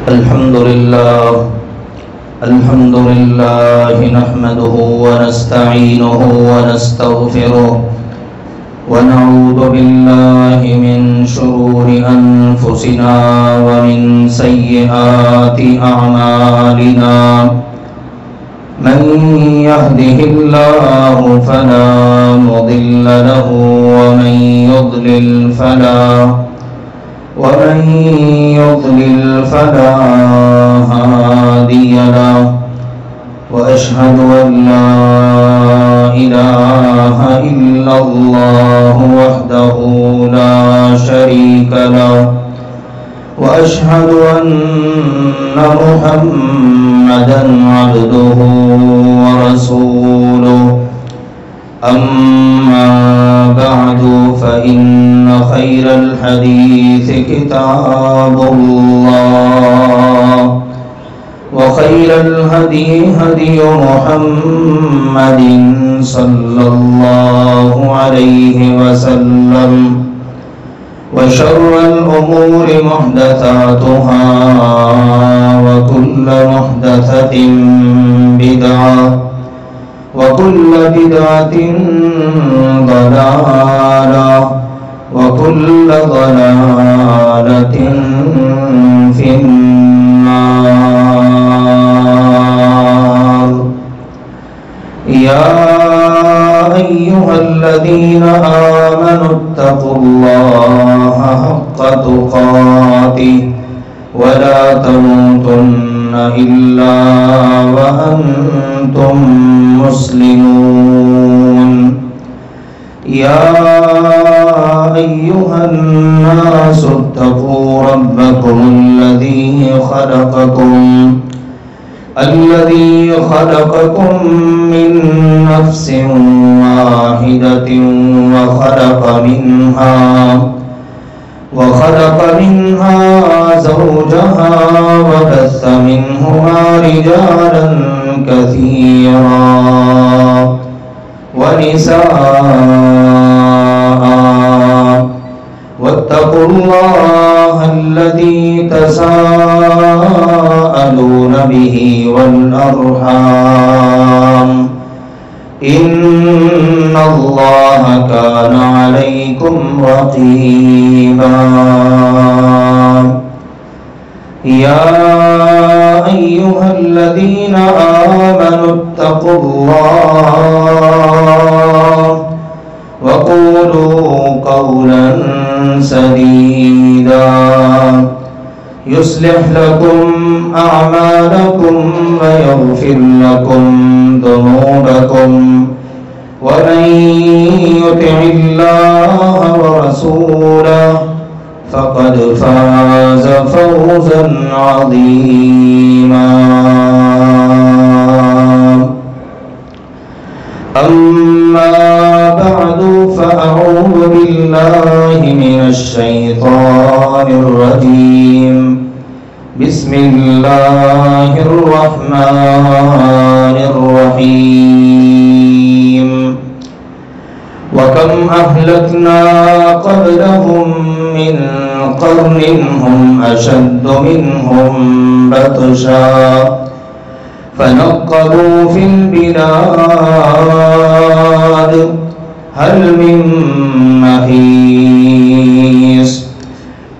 الحمد لله نحمده ونستعينه ونستغفره ونعوذ بالله من شرور أنفسنا ومن سيئات أعمالنا من يهده الله فلا مضل له ومن يضلل فلا هادي له وأشهد أن لا إله إلا الله وحده لا شريك له وأشهد أن محمدا عبده ورسوله أما بعد فإن خير الحديث كتاب الله وخير الهدي هدي محمد صلى الله عليه وسلم وشر الأمور محدثاتها وكل محدثة بدعة وكل بدعة ضلالة وكل ضلالة في النار. يا أيها الذين آمنوا اتقوا الله حق تقاته ولا تموتن إلا وأنتم مسلمون. يا أيها الناس اتقوا ربكم الذي خلقكم من نفس واحدة وخلق منها زوجها وبث منهما رجالا كثيرا ونساء واتقوا الله الذي تساءلون به والأرحام إن الله كان عليكم رقيبا. يا أيها الذين آمنوا اتقوا الله وقولوا قولا سديدا يصلح لكم أعمالكم ويغفر لكم ذنوبكم ومن يطع الله ورسوله فقد فاز فوزا عظيما. أما بعد فأعوذ بالله من الشيطان الرجيم. بسم الله الرحمن الرحيم. وكم أهلكنا قبلهم من قرن هم أشد منهم بطشا فنقبوا في البلاد هل من محيص.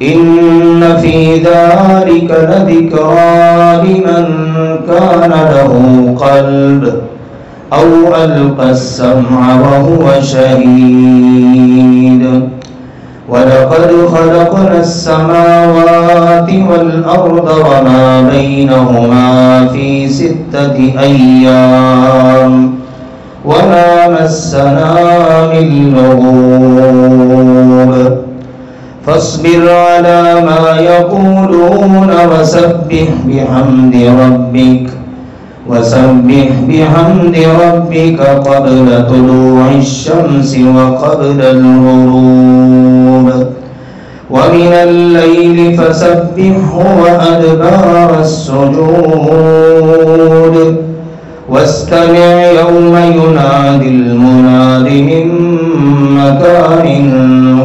إن في ذلك لذكرى لمن كان له قلب أو ألقى السمع وهو شهيد. ولقد خلقنا السماوات والأرض وما بينهما في 6 أيام وما مسنا من لغوب. فاصبر على ما يقولون وسبح بحمد ربك قبل طلوع الشمس وقبل الغروب ومن الليل فسبحه وأدبار السجود واستمع يوم ينادي المناد من مكان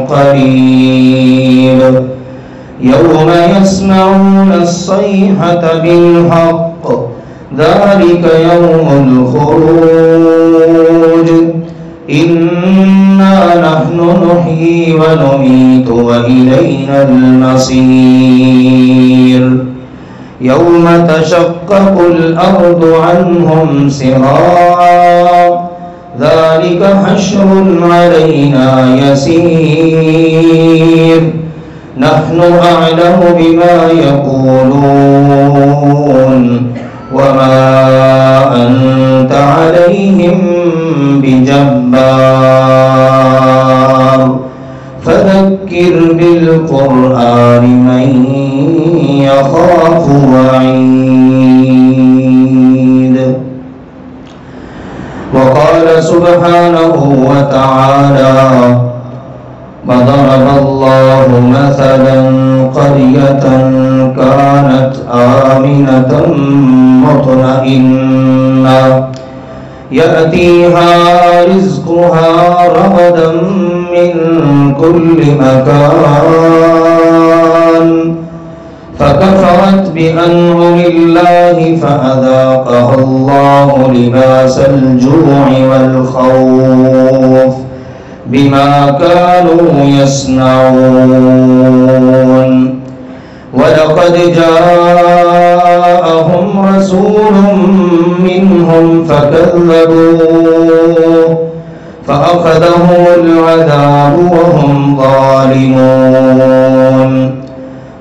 قريب يوم يسمعون الصيحة بالحق ذلك يوم الخروج إنا نحن نحيي ونميت وإلينا المصير يوم تشقق الأرض عنهم سراعا ذلك حشر علينا يسير نحن أعلم بما يقولون وما أنت عليهم بجبار فذكر بالقرآن من يخاف وعيد. وقال سبحانه وتعالى وضرب الله مثلا قرية كانت آمنة مطمئنة يأتيها رزقها رغدا من كل مكان فكفرت بأنعم الله فأذاقها الله لباس الجوع والخوف بما كانوا يصنعون ولقد جاءهم رسول منهم فكذبوه فأخذهم العذاب وهم ظالمون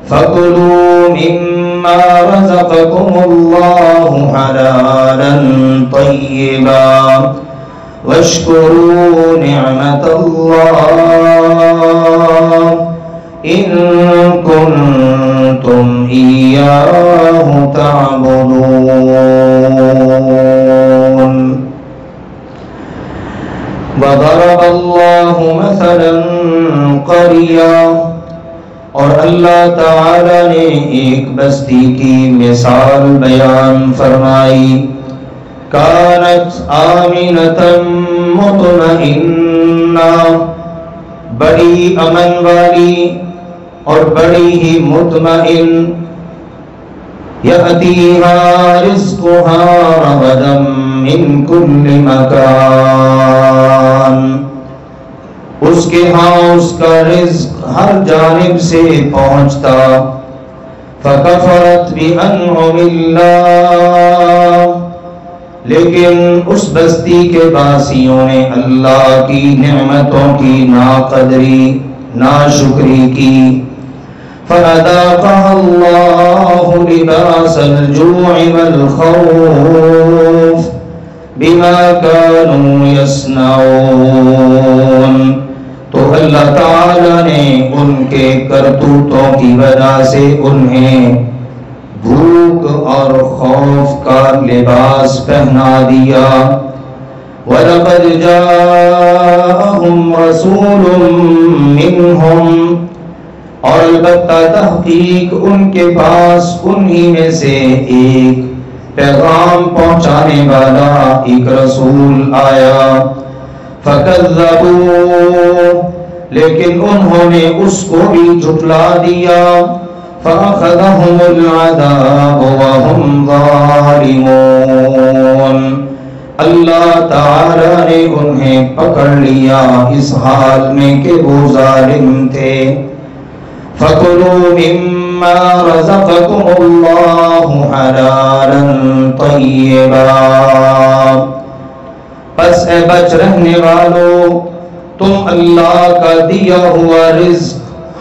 فكلوا مما رزقكم الله حلالا طيبا واشكروا نعمة الله إن كنتم إياه تعبدون. وضرب الله مثلا قرية اور اللہ تعالی نے ایک بستی کی مثال بیان فرمائی کانت آمنة مطمئنہ بڑی امن والی اور بڑی ہی مطمئن یأتیہا رزقہا رغدا من کل مکان اس کے ہاں اس کا رزق ہر جانب سے پہنچتا فکفرت بانعم اللہ لیکن اس بستی کے باسیوں نے اللہ کی نعمتوں کی ناقدری ناشکری کی فَأَذَاقَهَا اللَّهُ لِبَاسَ الْجُوعِ وَالْخَوْفِ بِمَا كَانُوا يَصْنَعُونَ تو اللہ تعالی نے ان کے کرتوتوں کی وجہ سے انہیں بھوک اور خوف کا لباس پہنا دیا وَلَقَدْ جَاءَهُمْ رَسُولٌ مِّنْهُمْ اور البتہ تحقیق ان کے پاس انہی میں سے ایک پیغام پہنچانے والا ایک رسول آیا فَكَذَّبُوا لیکن انہوں نے اس کو بھی جھٹلا دیا فَأَخَذَهُمُ الْعَذَابُ وَهُمْ ظَالِمُونَ اللہ تعالی نے انہیں پکڑ لیا اس حال میں کہ وہ ظالم تھے فَكُلُوا مِمَّا رَزَقَكُمُ اللَّهُ حَلَالًا طَيِّبًا پس اے بچ رہنے والو تم اللہ کا دیا ہوا رزق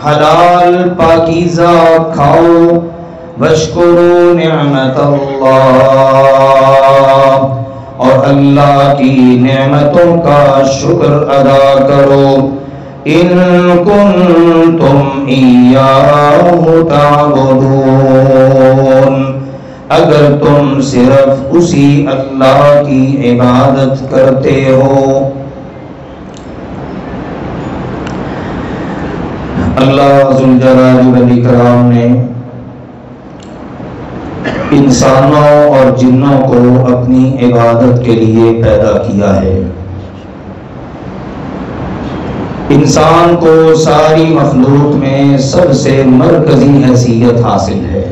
حلال پاکیزہ کھاؤ واشکروا نعمت اللہ اور اللہ کی نعمتوں کا شکر ادا کرو ان کنتم ایاہ تعبدون اگر تم صرف اسی اللہ کی عبادت کرتے ہو. اللہ ذوالجلال والاکرام نے انسانوں اور جنوں کو اپنی عبادت کے لیے پیدا کیا ہے. انسان کو ساری مخلوق میں سب سے مرکزی حیثیت حاصل ہے۔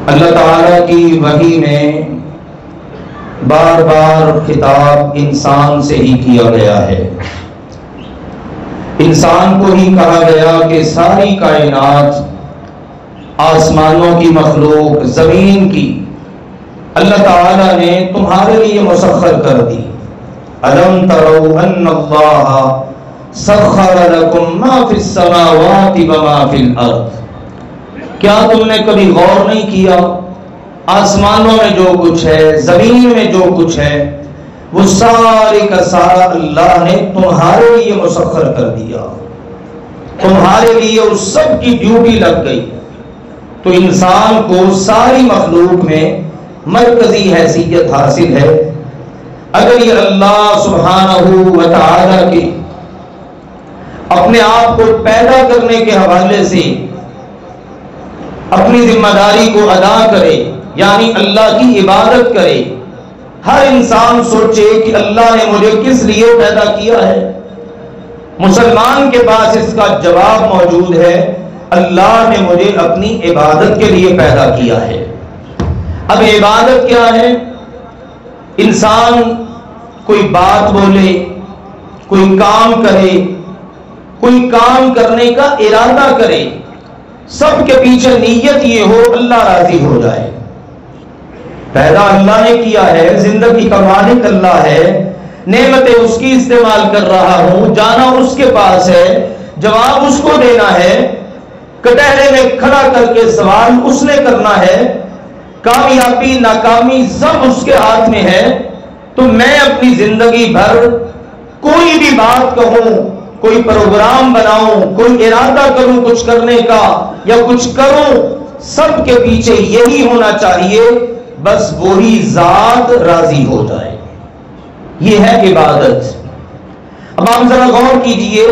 اللہ تعالیٰ کی وحی میں بار بار خطاب انسان سے ہی کیا گیا ہے۔ انسان کو ہی کہا گیا کہ ساری کائنات، آسمانوں کی مخلوق، زمین کی، اللہ تعالیٰ نے تمہارے لیے مسخر کر دی۔ أَلَمْ تَرَوْا أَنَّ اللَّهَ سَخَّرَ لَكُم مَّا فِي السَّمَاوَاتِ وَمَا فِي الْأَرْضِ، کیا تم نے کبھی غور نہیں کیا آسمانوں میں جو کچھ ہے، زمین میں جو کچھ ہے، وہ سارے کا سارا اللہ نے تمہارے لیے مسخر کر دیا، تمہارے لیے اس سب کی ڈیوٹی لگ گئی۔ تو انسان کو ساری مخلوق میں مرکزی حیثیت حاصل ہے۔ اگر یہ اللہ سبحانہ و تعالی کے اپنے آپ کو پیدا کرنے کے حوالے سے اپنی ذمہ داری کو ادا کرے، یعنی اللہ کی عبادت کرے، ہر انسان سوچے کہ اللہ نے مجھے کس لیے پیدا کیا ہے۔ مسلمان کے پاس اس کا جواب موجود ہے، اللہ نے مجھے اپنی عبادت کے لیے پیدا کیا ہے۔ اب عبادت کیا ہے؟ انسان کوئی بات بولے، کوئی کام کرے، کوئی کام کرنے کا ارادہ کرے، سب کے پیچھے نیت یہ ہو اللہ راضی ہو جائے۔ پیدا اللہ نے کیا ہے، زندگی کا مالک اللہ ہے، نعمتیں اس کی استعمال کر رہا ہوں، جانا اس کے پاس ہے، جواب اس کو دینا ہے، کٹہرے میں کھڑا کر کے سوال اس نے کرنا ہے، کامیابی ناکامی سب اس کے ہاتھ میں ہے۔ تو میں اپنی زندگی بھر کوئی بھی بات کہوں، کوئی پروگرام بناؤں، کوئی ارادہ کروں کچھ کرنے کا یا کچھ کروں، سب کے پیچھے یہی ہونا چاہیے بس وہی ذات راضی ہو جائے۔ یہ ہے عبادت۔ اب آپ ذرا غور کیجئے،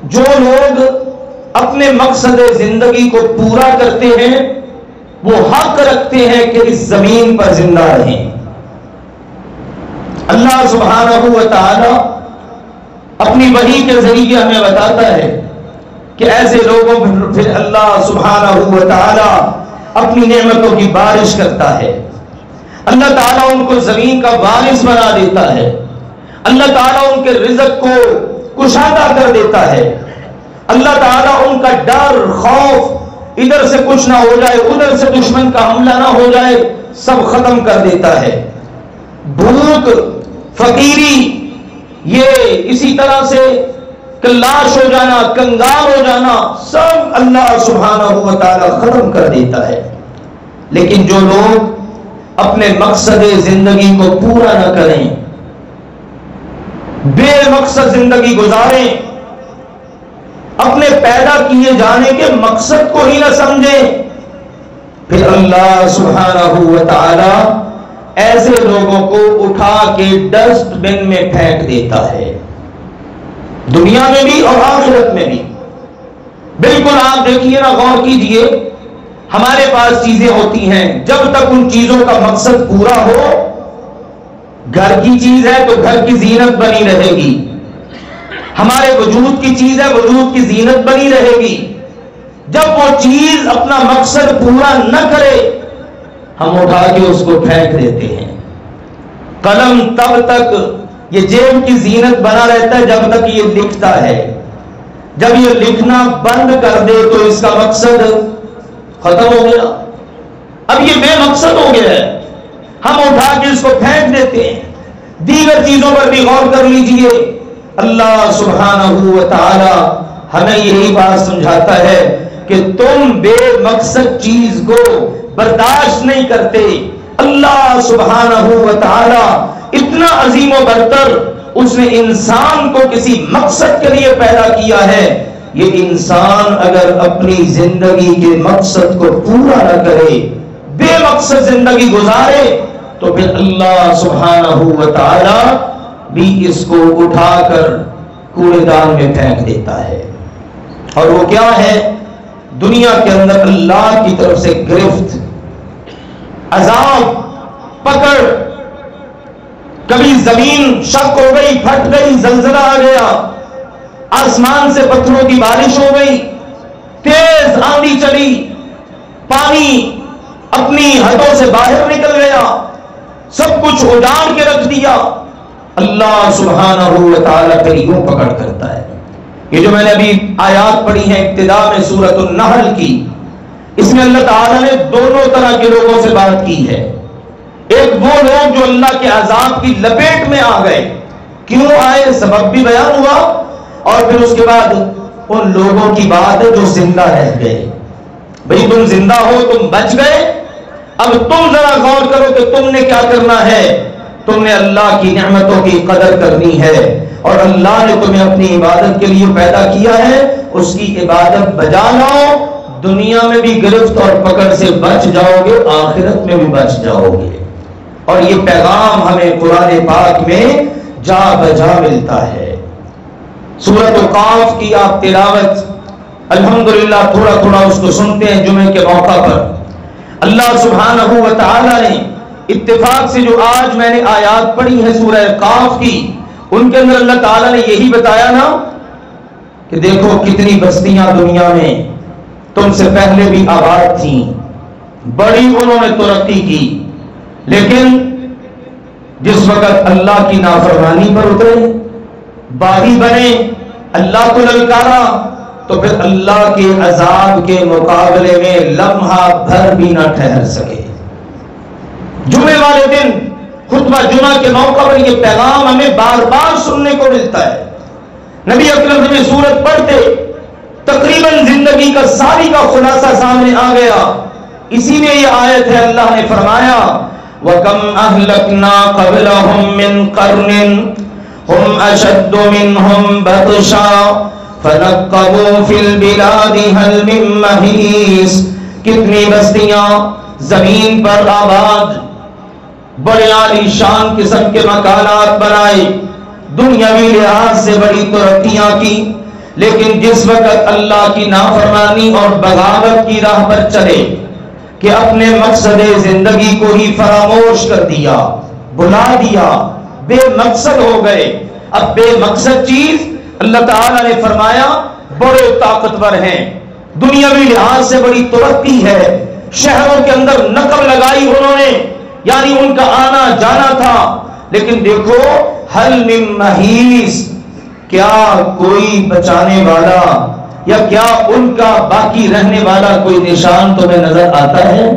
جو لوگ اپنے مقصد زندگی کو پورا کرتے ہیں وہ حق رکھتے ہیں کہ اس زمین پر زندہ رہیں۔ اللہ سبحانہ و تعالی اپنی وحی کے ذریعے ہمیں بتاتا ہے کہ ایسے لوگوں پر پھر اللہ سبحانہ و تعالی اپنی نعمتوں کی بارش کرتا ہے۔ اللہ تعالیٰ ان کو زمین کا وارث بنا دیتا ہے، اللہ تعالیٰ ان کے رزق کو کشادہ کر دیتا ہے، اللہ تعالیٰ ان کا ڈر خوف، ادھر سے کچھ نہ ہو جائے، ادھر سے دشمن کا حملہ نہ ہو جائے، سب ختم کر دیتا ہے۔ بھوک، فقیری، یہ اسی طرح سے کلاش ہو جانا، کنگال ہو جانا، سب اللہ سبحانہ و تعالی ختم کر دیتا ہے۔ لیکن جو لوگ اپنے مقصد زندگی کو پورا نہ کریں، بے مقصد زندگی گزاریں، اپنے پیدا کیے جانے کے مقصد کو ہی نہ سمجھیں، پھر اللہ سبحانہ و تعالی ایسے لوگوں کو اٹھا کے ڈسٹ بن میں پھینک دیتا ہے، دنیا میں بھی اور آخرت میں بھی۔ بالکل آپ دیکھیے نا، غور کیجئے، ہمارے پاس چیزیں ہوتی ہیں، جب تک ان چیزوں کا مقصد پورا ہو، گھر کی چیز ہے تو گھر کی زینت بنی رہے گی، ہمارے وجود کی چیز ہے وجود کی زینت بنی رہے گی۔ جب وہ چیز اپنا مقصد پورا نہ کرے، ہم اٹھا کے اس کو پھینک دیتے ہیں۔ قلم تب تک یہ جیب کی زینت بنا رہتا ہے جب تک یہ لکھتا ہے، جب یہ لکھنا بند کر دے تو اس کا مقصد ختم ہو گیا، اب یہ بے مقصد ہو گیا ہے، ہم اٹھا کے اس کو پھینک دیتے ہیں۔ دیگر چیزوں پر بھی غور کر لیجئے، اللہ سبحانہ و تعالی ہمیں یہی بات سمجھاتا ہے کہ تم بے مقصد چیز کو برداشت نہیں کرتے۔ اللہ سبحانہ و تعالی اتنا عظیم و برتر، اس نے انسان کو کسی مقصد کے لیے پیدا کیا ہے۔ یہ انسان اگر اپنی زندگی کے مقصد کو پورا نہ کرے، بے مقصد زندگی گزارے، تو پھر اللہ سبحانہ و تعالی بھی اس کو اٹھا کر کوڑے دان میں پھینک دیتا ہے۔ اور وہ کیا ہے؟ دنیا کے اندر اللہ کی طرف سے گرفت، عذاب، پکڑ، کبھی زمین شک ہو گئی، پھٹ گئی، زلزلہ آ گیا، آسمان سے پتھروں کی بارش ہو گئی، تیز آندھی چلی، پانی اپنی حدوں سے باہر نکل گیا، سب کچھ اجاڑ کے رکھ دیا۔ اللہ سبحانہ و تعالیٰ پھر یوں پکڑ کرتا ہے۔ یہ جو میں نے ابھی آیات پڑھی ہیں ابتدا میں سورۃ النحل کی، اس میں اللہ تعالیٰ نے دونوں طرح کے لوگوں سے بات کی ہے۔ ایک وہ لوگ جو اللہ کے عذاب کی لپیٹ میں آ گئے، کیوں آئے سبب بھی بیان ہوا، اور پھر اس کے بعد ان لوگوں کی بات ہے جو زندہ رہ گئے۔ بھئی تم زندہ ہو، تم بچ گئے، اب تم ذرا غور کرو کہ تم نے کیا کرنا ہے۔ تم نے اللہ کی نعمتوں کی قدر کرنی ہے، اور اللہ نے تمہیں اپنی عبادت کے لیے پیدا کیا ہے، اس کی عبادت بجا لاؤ، دنیا میں بھی گرفت اور پکڑ سے بچ جاؤ گے، آخرت میں بھی بچ جاؤ گے۔ اور یہ پیغام ہمیں قرآن پاک میں جا بجا ملتا ہے۔ سورۃ قاف کی آپ تلاوت الحمدللہ تھوڑا تھوڑا اس کو سنتے ہیں جمعے کے موقع پر۔ اللہ سبحانہ و تعالی نے اتفاق سے جو آج میں نے آیات پڑھی ہیں سورہ قاف کی، ان کے اندر اللہ تعالیٰ نے یہی بتایا نا کہ دیکھو کتنی بستیاں دنیا میں تم سے پہلے بھی آباد تھیں، بڑی انہوں نے ترقی کی، لیکن جس وقت اللہ کی نافرمانی پر اترے، باغی بنے، اللہ کو للکارا، تو پھر اللہ کے عذاب کے مقابلے میں لمحہ بھر بھی نہ ٹھہر سکے۔ جمعے والے دن خطبہ جمعہ کے موقع پر یہ پیغام ہمیں بار بار سننے کو ملتا ہے۔ نبی اکرم جب یہ سورت پڑھتے تقریباً زندگی کا ساری کا خلاصہ سامنے آ گیا۔ اسی میں یہ آیت ہے، اللہ نے فرمایا وَكَمْ أَهْلَكْنَا قَبْلَهُمْ مِنْ قَرْنٍ هُمْ أَشَدُّ مِنْهُمْ بَطْشًا فَنَقَّبُوا فِي الْبِلَادِ هَلْ مِن مَّحِيصٍ۔ کتنی بستیاں زمین پر آباد، بڑے عالی شان قسم کے مکانات بنائے، دنیاوی لحاظ سے بڑی ترقیاں کی، لیکن جس وقت اللہ کی نافرمانی اور بغاوت کی راہ پر چلے کہ اپنے مقصد زندگی کو ہی فراموش کر دیا، بھلا دیا، بے مقصد ہو گئے۔ اب بے مقصد چیز اللہ تعالیٰ نے فرمایا بڑے طاقتور ہیں، دنیاوی لحاظ سے بڑی ترقی ہے، شہروں کے اندر نقب لگائی انہوں نے، یعنی ان کا آنا جانا تھا، لیکن دیکھو حل من محیص، کیا کوئی بچانے والا یا کیا ان کا باقی رہنے والا کوئی نشان تمہیں نظر آتا ہے؟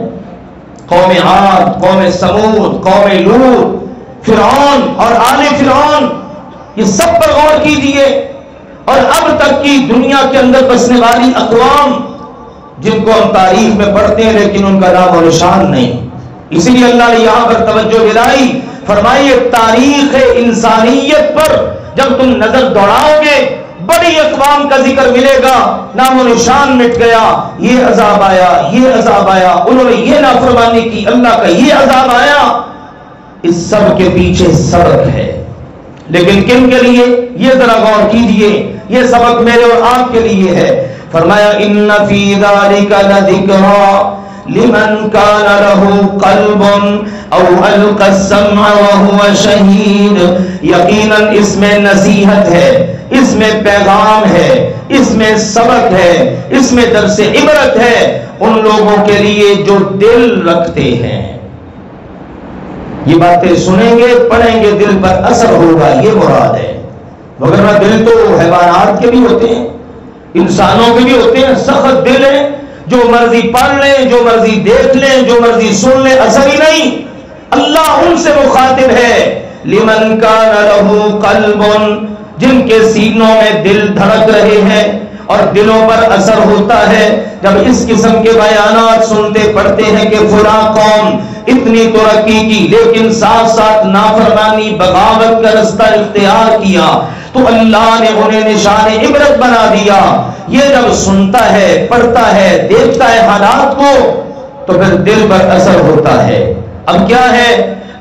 قوم عاد، قوم سمود، قوم لوط، فرعون اور آل فرعون، یہ سب پر غور کیجئے، اور اب تک کی دنیا کے اندر بسنے والی اقوام جن کو ہم تاریخ میں پڑھتے ہیں لیکن ان کا نام و نشان نہیں۔ اسی لیے اللہ نے یہاں پر توجہ دلائی، فرمائیے تاریخ انسانیت پر جب تم نظر دوڑاؤ گے بڑی اقوام کا ذکر ملے گا، نام و نشان مٹ گیا، یہ عذاب آیا، یہ عذاب آیا، انہوں نے یہ نافرمانی کی، اللہ کا یہ عذاب آیا۔ اس سب کے پیچھے سبق ہے، لیکن کن کے لیے؟ یہ ذرا غور کیجئے، یہ سبق میرے اور آپ کے لیے ہے۔ فرمایا ان فی ذلک لذکری لمن کان لہ قلب او القی السمع وهو شہید۔ یقیناً اس میں نصیحت ہے، اس میں پیغام ہے، اس میں سبق ہے، اس میں درس عبرت ہے ان لوگوں کے لیے جو دل رکھتے ہیں۔ یہ باتیں سنیں گے، پڑھیں گے، دل پر اثر ہوگا، یہ مراد ہے۔ وگرنہ دل تو حیوانات کے بھی ہوتے ہیں، انسانوں کے بھی ہوتے ہیں، سخت دل ہیں، جو مرضی پڑھ لیں، جو مرضی دیکھ لیں، جو مرضی سن لیں، اثر ہی نہیں۔ اللہ ان سے مخاطب ہے، لمن کان لہ قلب، جن کے سینوں میں دل دھڑک رہے ہیں اور دلوں پر اثر ہوتا ہے۔ جب اس قسم کے بیانات سنتے پڑھتے ہیں کہ فلاں قوم اتنی ترقی کی لیکن ساتھ ساتھ نافرمانی بغاوت کا رستہ اختیار کیا، تو اللہ نے انہیں نشان عبرت بنا دیا۔ یہ جب سنتا ہے، پڑھتا ہے، دیکھتا ہے حالات کو، تو پھر دل پر اثر ہوتا ہے۔ اب کیا ہے؟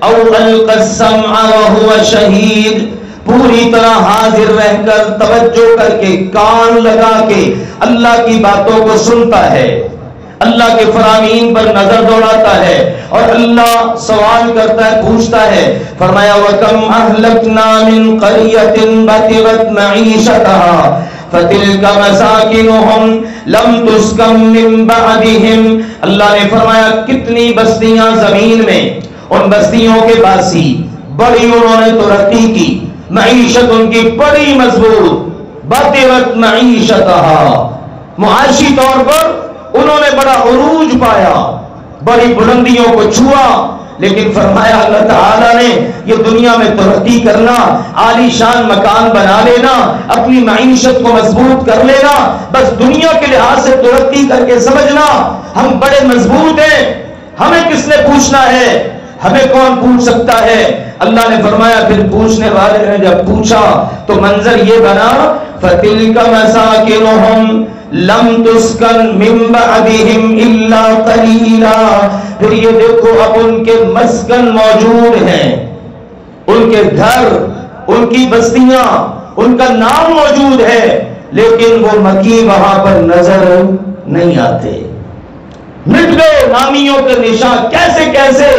او القی السمع وهو شہید، پوری طرح حاضر رہ کر، توجہ کر کے، کان لگا کے اللہ کی باتوں کو سنتا ہے، اللہ کے فرامین پر نظر دوڑاتا ہے اور اللہ سوال کرتا ہے، پوچھتا ہے. فرمایا وَكَمْ أَهْلَكْنَا مِنْ قَرْيَةٍ بَطِرَتْ مَعِيشَتَهَا فَتِلْكَ مَسَاكِنُهُمْ لَمْ تُسْكَنْ مِنْ بَعْدِهِمْ. اللہ نے فرمایا کتنی بستیاں زمین میں، ان بستیوں کے باسی بڑی انہوں نے ترقی کی، معیشت ان کی بڑی مضبوط. بَطِرَتْ مَعِيشَتَهَا، معاشی طور پر انہوں نے بڑا عروج پایا، بڑی بلندیوں کو چھوا. لیکن فرمایا اللہ تعالیٰ نے یہ دنیا میں ترقی کرنا، عالی شان مکان بنا لینا، اپنی معیشت کو مضبوط کر لینا، بس دنیا کے لحاظ سے ترقی کر کے سمجھنا ہم بڑے مضبوط ہیں، ہمیں کس نے پوچھنا ہے، ہمیں کون پوچھ سکتا ہے. اللہ نے فرمایا پھر پوچھنے والے نے جب پوچھا تو منظر یہ بنا فَتِلْكَ مَسَاكِنُهُمْ لم تسکن من بعدهم الا قلیلا. پھر یہ دیکھو اب ان کے مسکن موجود ہیں، ان کے گھر، ان کی بستیاں، ان کا نام موجود ہے، لیکن وہ مکی وہاں پر نظر نہیں آتے. مٹ گئے نامیوں کے نشان. کیسے کیسے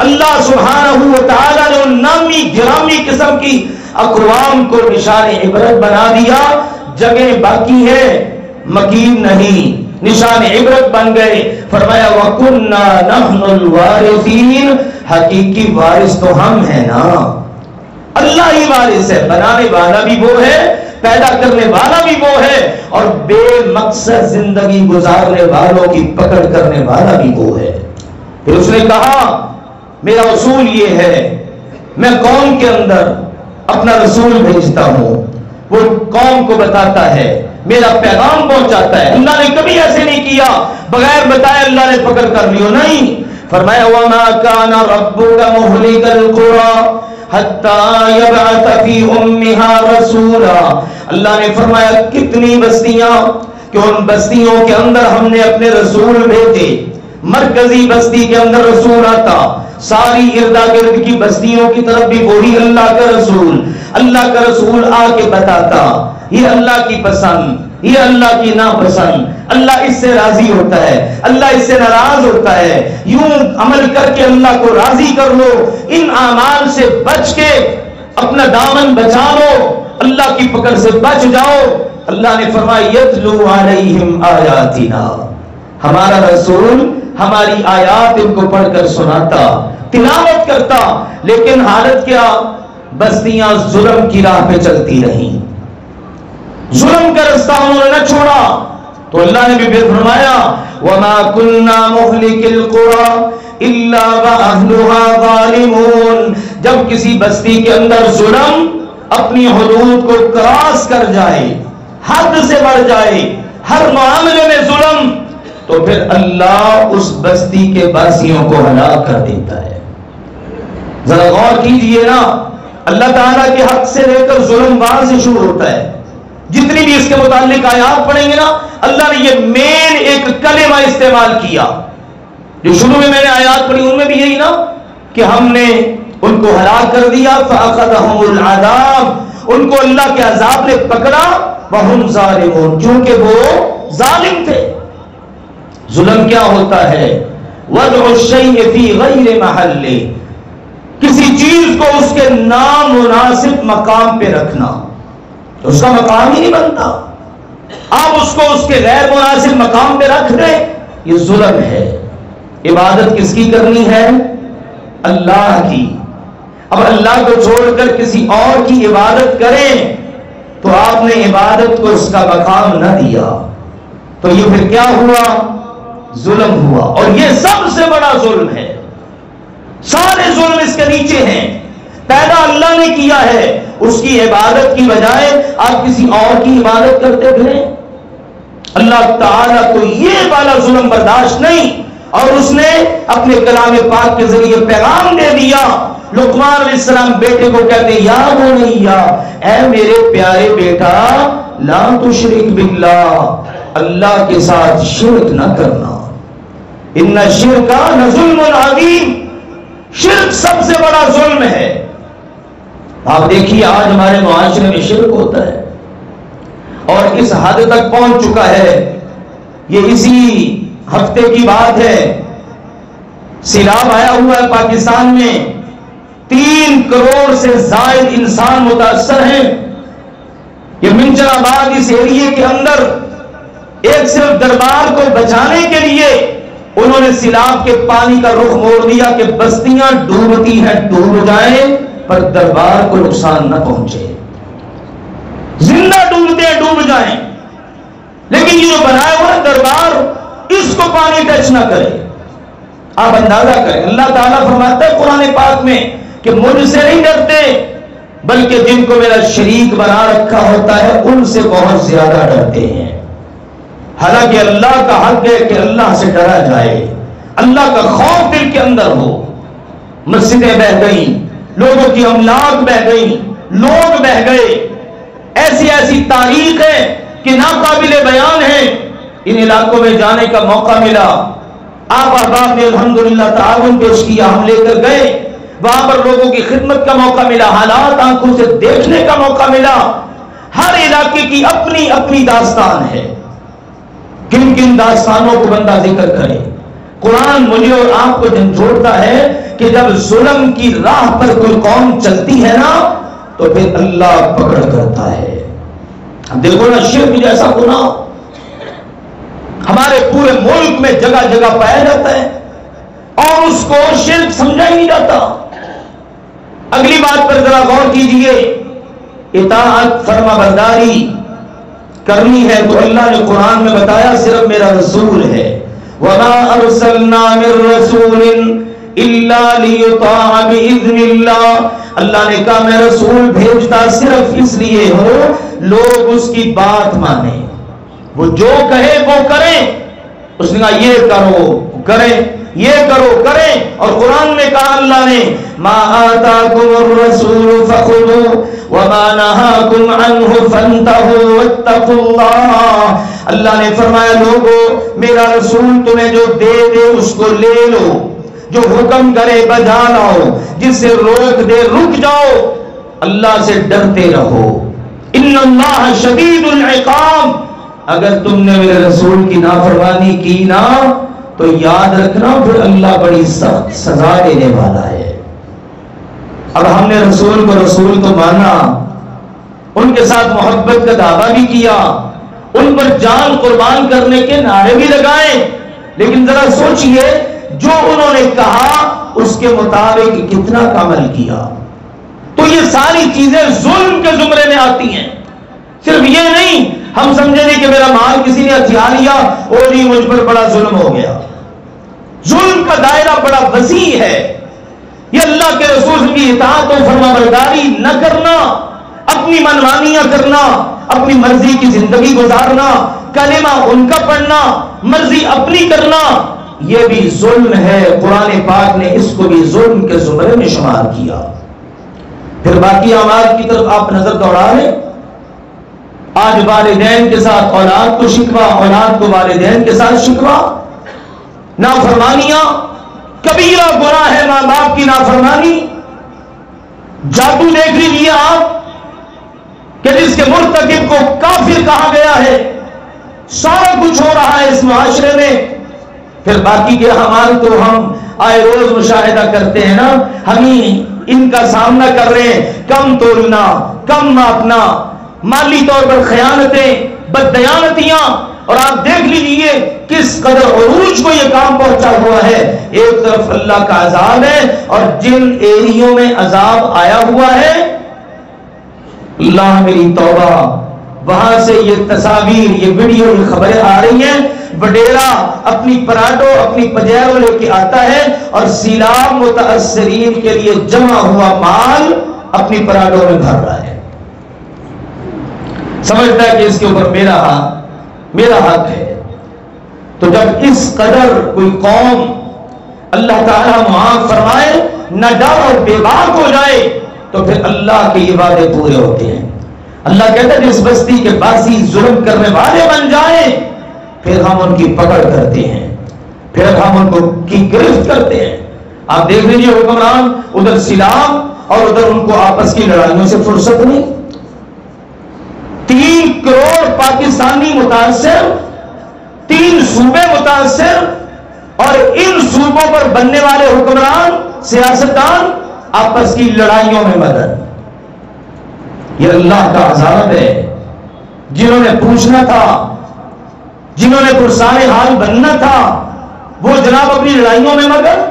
اللہ سبحانہ و تعالی نے ان نامی گرامی قسم کی اقوام کو نشان عبرت بنا دیا. جگہ باقی ہے، مکین نہیں، نشان عبرت بن گئے. فرمایا وَكُنَّا نَحْنُ الْوَارِثِينَ، حقیقی وارث تو ہم ہیں نا. اللہ ہی وارث ہے، بنانے والا بھی وہ ہے، پیدا کرنے والا بھی وہ ہے، اور بے مقصد زندگی گزارنے والوں کی پکڑ کرنے والا بھی وہ ہے. پھر اس نے کہا میرا اصول یہ ہے، میں قوم کے اندر اپنا رسول بھیجتا ہوں، وہ قوم کو بتاتا ہے، میرا پیغام پہنچاتا ہے. اللہ نے کبھی ایسے نہیں کیا بغیر بتائے اللہ نے پکڑ کر لیو، نہیں. فرمایا وَمَا كَانَ رَبُّكَ مُهْلِكَ الْقُرَىٰ حَتَّىٰ يَبْعَثَ فِي أُمِّهَا رَسُولًا. اللہ نے فرمایا کتنی بستیاں کہ ان بستیوں کے اندر ہم نے اپنے رسول بھیجے. مرکزی بستی کے اندر رسول آتا، ساری اردا گرد کی بستیوں کی طرف بھی وہی اللہ کا رسول. اللہ کا رسول آ کے بتاتا یہ اللہ کی پسند، یہ اللہ کی ناپسند، اللہ اس سے راضی ہوتا ہے، اللہ اس سے ناراض ہوتا ہے، یوں عمل کر کے اللہ کو راضی کر لو، ان اعمال سے بچ کے اپنا دامن بچا لو، اللہ کی پکڑ سے بچ جاؤ. اللہ نے فرمایا یتلو علیہم آیاتنا، ہمارا رسول ہماری آیات ان کو پڑھ کر سناتا، تلاوت کرتا. لیکن حالت کیا؟ بستیاں ظلم کی راہ پہ چلتی رہیں، ظلم کا رستہ انہوں نے نہ چھوڑا. تو اللہ نے بھی پھر فرمایا وَمَا كُنَّا مُهْلِكِ الْقُرَىٰ إِلَّا وَأَهْلُهَا ظَالِمُونَ. جب کسی بستی کے اندر ظلم اپنی حدود کو کراس کر جائے، حد سے بڑھ جائے، ہر معاملے میں ظلم، تو پھر اللہ اس بستی کے باسیوں کو ہلاک کر دیتا ہے. ذرا غور کیجئے نا، اللہ تعالیٰ کے حق سے لے کر ظلم وہاں سے شروع ہوتا ہے. جتنی بھی اس کے متعلق آیات پڑھیں گے نا، اللہ نے یہ مین ایک کلمہ استعمال کیا. جو شروع میں نے آیات پڑھی ان میں بھی یہی نا کہ ہم نے ان کو ہلاک کر دیا. فَأَخَذَهُمُ الْعَذَابُ، ان کو اللہ کے عذاب نے پکڑا. وَهُمْ ظَالِمُونَ، چونکہ وہ ظالم تھے. ظلم کیا ہوتا ہے؟ وَضْعُ الشَّيْءِ فِي غَيْرِ مَحَلِّهِ، کسی چیز کو اس کے نامناسب مقام پہ رکھنا، اس کا مقام ہی نہیں بنتا، آپ اس کو اس کے غیر مناسب مقام پہ رکھ دیں، یہ ظلم ہے. عبادت کس کی کرنی ہے؟ اللہ کی. اب اللہ کو چھوڑ کر کسی اور کی عبادت کریں تو آپ نے عبادت کو اس کا مقام نہ دیا، تو یہ پھر کیا ہوا؟ ظلم ہوا. اور یہ سب سے بڑا ظلم ہے. سارے ظلم اس کے نیچے ہیں. پیدا اللہ نے کیا ہے، اس کی عبادت کی بجائے آپ کسی اور کی عبادت کرتے پھریں. اللہ تعالیٰ کو یہ والا ظلم برداشت نہیں، اور اس نے اپنے کلام پاک کے ذریعے پیغام دے دیا. لقمان علیہ السلام بیٹے کو کہتے ہیں یا بنیا، اے میرے پیارے بیٹا، لا تشرک باللہ، اللہ کے ساتھ شرک نہ کرنا. ان الشرک لظلم عظیم، شرک سب سے بڑا ظلم ہے. آپ دیکھیے آج ہمارے معاشرے میں شرک ہوتا ہے اور اس حد تک پہنچ چکا ہے. یہ اسی ہفتے کی بات ہے، سیلاب آیا ہوا ہے پاکستان میں، 3 کروڑ سے زائد انسان متاثر ہیں۔ یہ منچر آباد اس ایریے کے اندر ایک صرف دربار کو بچانے کے لیے انہوں نے سیلاب کے پانی کا رخ موڑ دیا کہ بستیاں ڈوبتی ہیں ڈوب جائیں پر دربار کو نقصان نہ پہنچے، زندہ ڈوبتے ہیں ڈوب جائیں، لیکن یہ جو بنایا ہوا دربار اس کو پانی ٹچ نہ کرے۔ آپ اندازہ کریں، اللہ تعالیٰ فرماتا ہے قرآن پاک میں کہ مجھ سے نہیں ڈرتے بلکہ جن کو میرا شریک بنا رکھا ہوتا ہے ان سے بہت زیادہ ڈرتے ہیں۔ حالانکہ اللہ کا حق ہے کہ اللہ سے ڈرا جائے، اللہ کا خوف دل کے اندر ہو۔ مسجدیں بہہ گئیں، لوگوں کی املاک بہہ گئیں، لوگ بہہ گئے، ایسی ایسی تاریخ ہے کہ ناقابل بیان ہے۔ ان علاقوں میں جانے کا موقع ملا، آپ احباب نے الحمدللہ تعاون پیش کیا، ہم لے کر گئے، وہاں پر لوگوں کی خدمت کا موقع ملا، حالات آنکھوں سے دیکھنے کا موقع ملا۔ ہر علاقے کی اپنی اپنی داستان ہے، کن کن داستانوں کو بندہ ذکر کرے۔ قرآن مجھے اور آپ کو جھنجھوڑتا ہے کہ جب ظلم کی راہ پر کوئی قوم چلتی ہے نا تو پھر اللہ پکڑ کرتا ہے۔ اب دیکھو نا، شرک جیسا گناہ ہمارے پورے ملک میں جگہ جگہ پایا جاتا ہے اور اس کو شرک سمجھا ہی نہیں جاتا۔ اگلی بات پر ذرا غور کیجئے، اطاعت فرما برداری کرنی ہے تو اللہ نے قرآن میں بتایا صرف میرا رسول ہے، وَمَا أَرْسَلْنَا مِن رَّسُولٍ إِلَّا لِيُطَاعَ بِإِذْنِ اللَّهِ۔ اللہ نے کہا میں رسول بھیجتا صرف اس لیے ہوں لوگ اس کی بات مانیں، وہ جو کہے وہ کریں۔ اس نے کہا یہ کرو کریں، یہ کرو کریں، اور قرآن میں کہا اللہ نے مَا آتَاكُمُ الرَّسُولُ فَخُذُوهُ وَمَا نَهَاكُمْ عَنْهُ فَانْتَهُوا وَاتَّقُوا اللَّهَ۔ اللہ نے فرمایا لوگو میرا رسول تمہیں جو دے دے اس کو لے لو، جو حکم کرے بجا لاؤ، جس سے روک دے رک جاؤ، اللہ سے ڈرتے رہو۔ ان اللہ شدید العقاب، اگر تم نے میرے رسول کی نافرمانی کی نا تو یاد رکھنا پھر اللہ بڑی سخت سزا دینے والا ہے۔ اب ہم نے رسول کو رسول تو مانا، ان کے ساتھ محبت کا دعویٰ بھی کیا، ان پر جان قربان کرنے کے نعرے بھی لگائے، لیکن ذرا سوچئے جو انہوں نے کہا اس کے مطابق کتنا عمل کیا۔ تو یہ ساری چیزیں ظلم کے زمرے میں آتی ہیں۔ صرف یہ نہیں ہم سمجھے نہیں کہ میرا مال کسی نے ہتھیا لیا اور نہیں مجھ پر بڑا ظلم ہو گیا۔ ظلم کا دائرہ بڑا وسیع ہے۔ یہ اللہ کے رسول کی اطاعت و فرما برداری نہ کرنا، اپنی منمانیاں کرنا، اپنی مرضی کی زندگی گزارنا، کلمہ ان کا پڑھنا، مرضی اپنی کرنا، یہ بھی ظلم ہے۔ قرآن پاک نے اس کو بھی ظلم کے زمرے میں شمار کیا۔ پھر باقی اعمال کی طرف آپ نظر دوڑا لیں۔ آج والدین کے ساتھ اولاد کو شکوہ، اولاد کو والدین کے ساتھ شکوہ، نافرمانیاں، کبیرہ گناہ ہے ماں باپ کی نافرمانی۔ جادو دیکھ لیجیے آپ کہ جس کے مرتکب کو کافر کہا گیا ہے، سارا کچھ ہو رہا ہے اس معاشرے میں۔ پھر باقی کے اعمال تو ہم آئے روز مشاہدہ کرتے ہیں نا، ہمیں ان کا سامنا کر رہے ہیں، کم تولنا، کم ماپنا، مالی طور پر خیانتیں، بددیانتیاں، اور آپ دیکھ لیجئے کس قدر عروج کو یہ کام پہنچا ہوا ہے۔ ایک طرف اللہ کا عذاب ہے اور جن ایریوں میں عذاب آیا ہوا ہے، اللہ میری توبہ، وہاں سے یہ تصاویر، یہ ویڈیو، یہ خبریں آ رہی ہیں، وڈیرا اپنی پراٹو، اپنی پجیرو لے کے آتا ہے اور سیلاب متاثرین کے لیے جمع ہوا مال اپنی پراٹو میں بھر رہا ہے، سمجھتا ہے کہ اس کے اوپر میرا حق ہے۔ تو جب اس قدر کوئی قوم اللہ تعالیٰ معاف فرمائے، نہ ڈر اور بے باک ہو جائے، تو پھر اللہ کے یہ وعدے پورے ہوتے ہیں۔ اللہ کہتا ہے جس بستی کے باسی ظلم کرنے والے بن جائیں پھر ہم ان کی پکڑ کرتے ہیں، پھر ہم ان کو کی گرفت کرتے ہیں۔ آپ دیکھ لیجیے حکمران ادھر سیلاب اور ادھر ان کو آپس کی لڑائیوں سے فرصت نہیں۔ 3 کروڑ پاکستانی متاثر، 3 صوبے متاثر اور ان صوبوں پر بننے والے حکمران سیاستدان آپس کی لڑائیوں میں مدد. یہ اللہ کا عذاب ہے. جنہوں نے پوچھنا تھا، جنہوں نے پرسان حال بننا تھا، وہ جناب اپنی لڑائیوں میں مگر.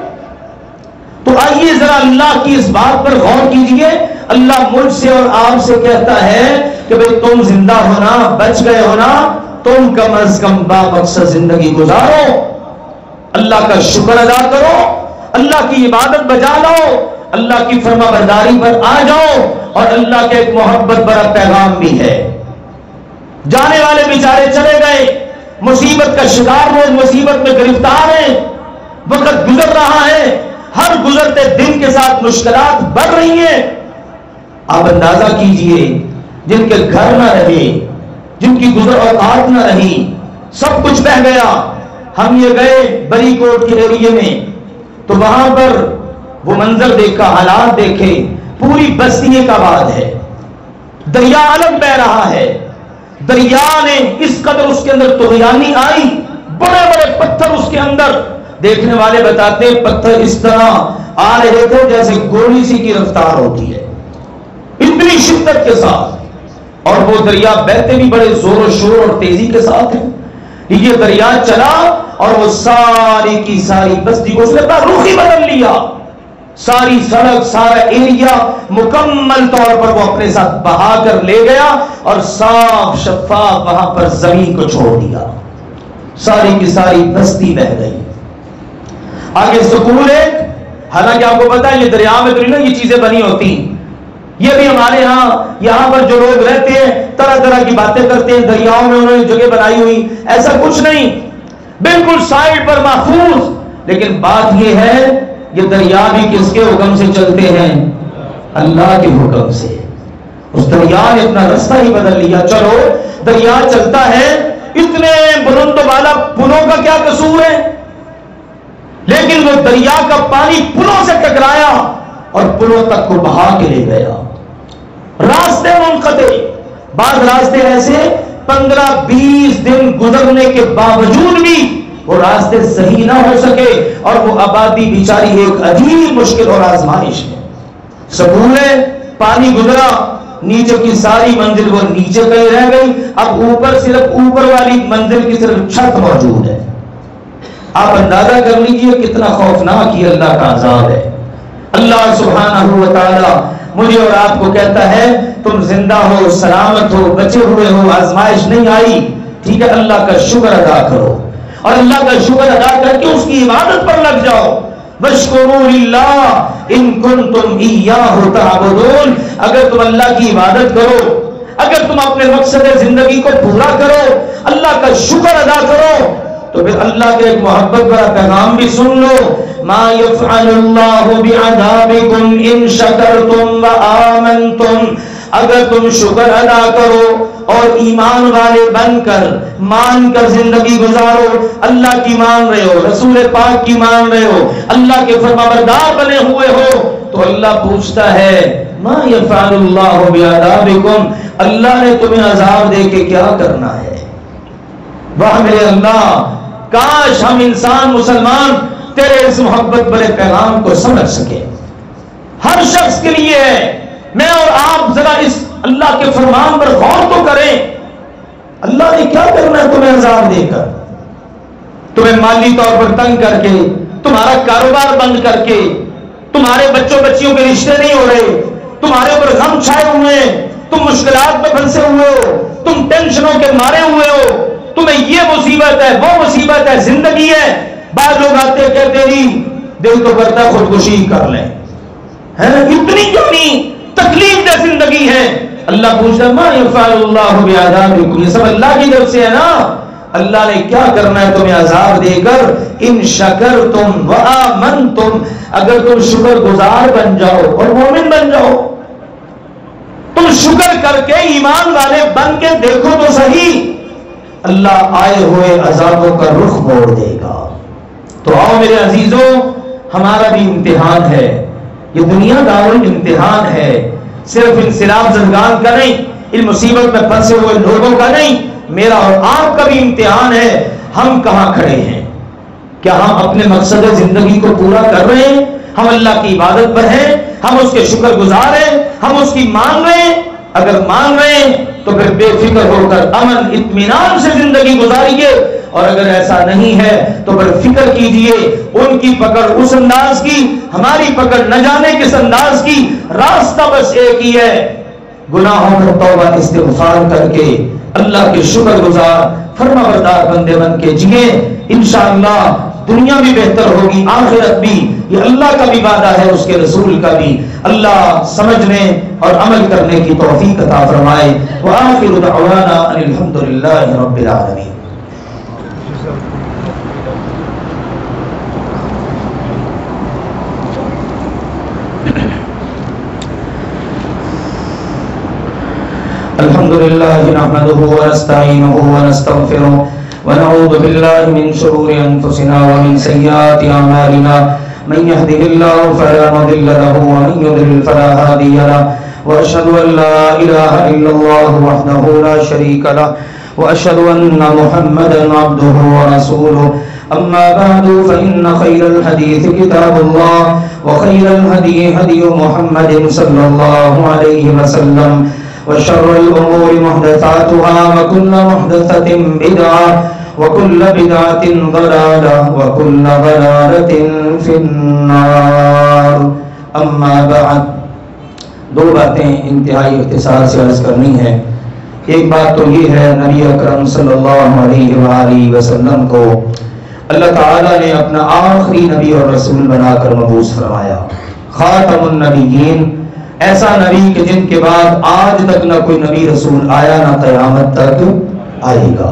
تو آئیے ذرا اللہ کی اس بات پر غور کیجئے. اللہ مجھ سے اور آپ سے کہتا ہے کہ بھئی تم زندہ ہونا، بچ گئے ہونا، تم کم از کم با مقصد زندگی گزارو، اللہ کا شکر ادا کرو، اللہ کی عبادت بجا لاؤ، اللہ کی فرما برداری پر آ جاؤ. اور اللہ کے ایک محبت بڑا پیغام بھی ہے. جانے والے بیچارے چلے گئے، مصیبت کا شکار لوگ مصیبت میں گرفتار ہیں، وقت گزر رہا ہے، ہر گزرتے دن کے ساتھ مشکلات بڑھ رہی ہیں. آپ اندازہ کیجئے جن کے گھر نہ رہے، جن کی گزر اوقات نہ رہی، سب کچھ بہہ گیا. ہم یہ گئے بری کوٹ کے ایریے میں تو وہاں پر وہ منظر دیکھا، حالات دیکھے، پوری بستی ایک آباد ہے، دریا الگ بہ رہا ہے. دریا نے اس قدر اس کے اندر طغیانی آئی، بڑے بڑے پتھر اس کے اندر. دیکھنے والے بتاتے ہیں پتھر اس طرح آ رہے تھے جیسے گولی سی کی رفتار ہوتی ہے، اتنی شدت کے ساتھ. اور وہ دریا بہتے بھی بڑے زور و شور اور تیزی کے ساتھ ہیں. یہ دریا چلا اور وہ ساری کی ساری بستی کو اس نے اپنا رخ ہی بدل لیا. ساری سڑک، سارا ایریا مکمل طور پر وہ اپنے ساتھ بہا کر لے گیا اور صاف شفاف وہاں پر زمین کو چھوڑ دیا. ساری کی ساری بستی بہ گئی. آگے سکول ہے، حالانکہ آپ کو پتا ہے یہ دریا میں تو نہیں یہ چیزیں بنی ہوتی. یہ بھی ہمارے ہاں یہاں پر جو لوگ رہتے ہیں طرح طرح کی باتیں کرتے ہیں، دریاؤں میں انہوں نے جگہ بنائی ہوئی، ایسا کچھ نہیں، بالکل سائڈ پر محفوظ. لیکن بات یہ ہے یہ دریا بھی کس کے حکم سے چلتے ہیں؟ اللہ کے حکم سے. اس دریا نے اپنا رستہ ہی بدل لیا. چلو دریا چلتا ہے، اتنے بلند و بالا پلوں کا کیا قصور ہے؟ لیکن وہ دریا کا پانی پلوں سے ٹکرایا اور پلوں تک کو بہا کے لے گیا. راستے منقطع، بعض راستے ایسے 15-20 دن گزرنے کے باوجود بھی وہ راستے صحیح نہ ہو سکے اور وہ آبادی بیچاری ایک عجیب مشکل اور آزمائش ہے. سکول ہے، پانی گزرا، نیچے کی ساری منزل وہ نیچے کہیں رہ گئی. اب اوپر صرف اوپر والی منزل کی صرف چھت موجود ہے. آپ اندازہ کر لیجئے کتنا خوفناک یہ اللہ کا عذاب ہے. اللہ سبحانہ و تعالی مجھے اور آپ کو کہتا ہے تم زندہ ہو، سلامت ہو، بچے ہوئے ہو، آزمائش نہیں آئی، ٹھیک ہے، اللہ کا شکر ادا کرو اور اللہ کا شکر ادا کر کے اس کی عبادت پر لگ جاؤ. وَاشْكُرُوا لِلَّهِ إِن كُنتُمْ إِيَّاهُ تَعْبُدُونَ. اگر تم اللہ کی عبادت کرو، اگر تم اپنے مقصد زندگی کو پورا کرو، اللہ کا شکر ادا کرو، تو پھر اللہ کے ایک محبت بڑا پیغام بھی سن لو. مَا يَفْعَلُ اللَّهُ بِعَذَابِكُمْ إِن شَكَرْتُمْ وَآمَنْتُمْ. اگر تم شکر ادا کرو اور ایمان والے بن کر مان کر زندگی گزارو، اللہ کی مان رہے ہو، رسول پاک کی مان رہے ہو، اللہ کے فرمانبردار بنے ہوئے ہو، تو اللہ پوچھتا ہے ما یفعل اللہ بعذابکم، اللہ نے تمہیں عذاب دے کے کیا کرنا ہے؟ واہ میرے اللہ، کاش ہم انسان مسلمان تیرے اس محبت بڑے پیغام کو سمجھ سکے. ہر شخص کے لیے ہے. میں اور آپ ذرا اس اللہ کے فرمان پر غور تو کریں. اللہ نے کیا کرنا ہے تمہیں عذاب دے کر؟ تمہیں مالی طور پر تنگ کر کے، تمہارا کاروبار بند کر کے، تمہارے بچوں بچیوں کے رشتے نہیں ہو رہے، تمہارے اوپر غم چھائے ہوئے ہیں، تم مشکلات میں پھنسے ہوئے ہو، تم ٹینشنوں کے مارے ہوئے ہو، تمہیں یہ مصیبت ہے، وہ مصیبت ہے، زندگی ہے. بعض لوگ آتے کہتے نہیں، دل تو کرتا ہے خودکشی کر لیں، ہے نا، اتنی کیوں نہیں تکلیف دہ زندگی ہے. اللہ پوچھتا ہے ما یفعل اللہ بعذابکم، یہ سب اللہ کی طرف سے ہے نا. اللہ نے کیا کرنا ہے تمہیں عذاب دے کر؟ ان شکرتم وآمنتم، اگر تم شکر گزار بن جاؤ اور مومن بن جاؤ. تم شکر کر کے ایمان والے بن کے دیکھو تو صحیح، اللہ آئے ہوئے عذابوں کا رخ موڑ دے گا. تو آؤ میرے عزیزوں، ہمارا بھی امتحان ہے، یہ دنیا دار امتحان ہے، صرف انسلاف زدگان کا نہیں، ان مصیبت میں پھنسے ہوئے لوگوں کا نہیں، میرا اور آپ کا بھی امتحان ہے. ہم کہاں کھڑے ہیں؟ کیا ہم اپنے مقصد زندگی کو پورا کر رہے ہیں؟ ہم اللہ کی عبادت پر ہیں، ہم اس کے شکر گزار ہیں، ہم اس کی مان رہے ہیں؟ اگر مان رہے ہیں تو پھر بے فکر ہو کر امن اطمینان سے زندگی گزاریے، اور اگر ایسا نہیں ہے تو پھر فکر کیجئے ان کی پکڑ اس انداز کی، ہماری پکڑ نہ جانے کس انداز کی۔ راستہ بس ایک ہی ہے، گناہوں پر توبہ استغفار کر کے اللہ کے شکر گزار فرما بردار بندے بن کے جیے، انشاءاللہ دنیا بھی بہتر ہوگی، آخرت بھی۔ یہ اللہ کا بھی وعدہ ہے، اس کے رسول کا بھی۔ اللہ سمجھنے اور عمل کرنے کی توفیق عطا فرمائے۔ وآخر دعوانا ان الحمدللہ رب العالمین۔ الحمد لله نحمده ونستعينه ونستغفره ونعوذ بالله من شرور أنفسنا ومن سيئات أعمالنا من يهده الله فلا مضل له ومن يضلل فلا هادي له وأشهد أن لا إله إلا الله وحده لا شريك له وأشهد أن محمدا عبده ورسوله أما بعد فإن خير الحديث كتاب الله وخير الهدي هدي محمد صلى الله عليه وسلم وشر الأمور محدثاتها وكل محدثة بدعة وكل بدعة ضلالة وكل ضلالة في النار أما بعد۔ دو باتیں انتہائی اختصار سے عرض کرنی ہے۔ ایک بات تو یہ ہے، نبی اکرم صلی اللہ علیہ وآلہ وسلم کو اللہ تعالیٰ نے اپنا آخری نبی اور رسول بنا کر مبعوث فرمایا، خاتم النبیین، ایسا نبی کہ جن کے بعد آج تک نہ کوئی نبی رسول آیا نہ قیامت تک آئے گا۔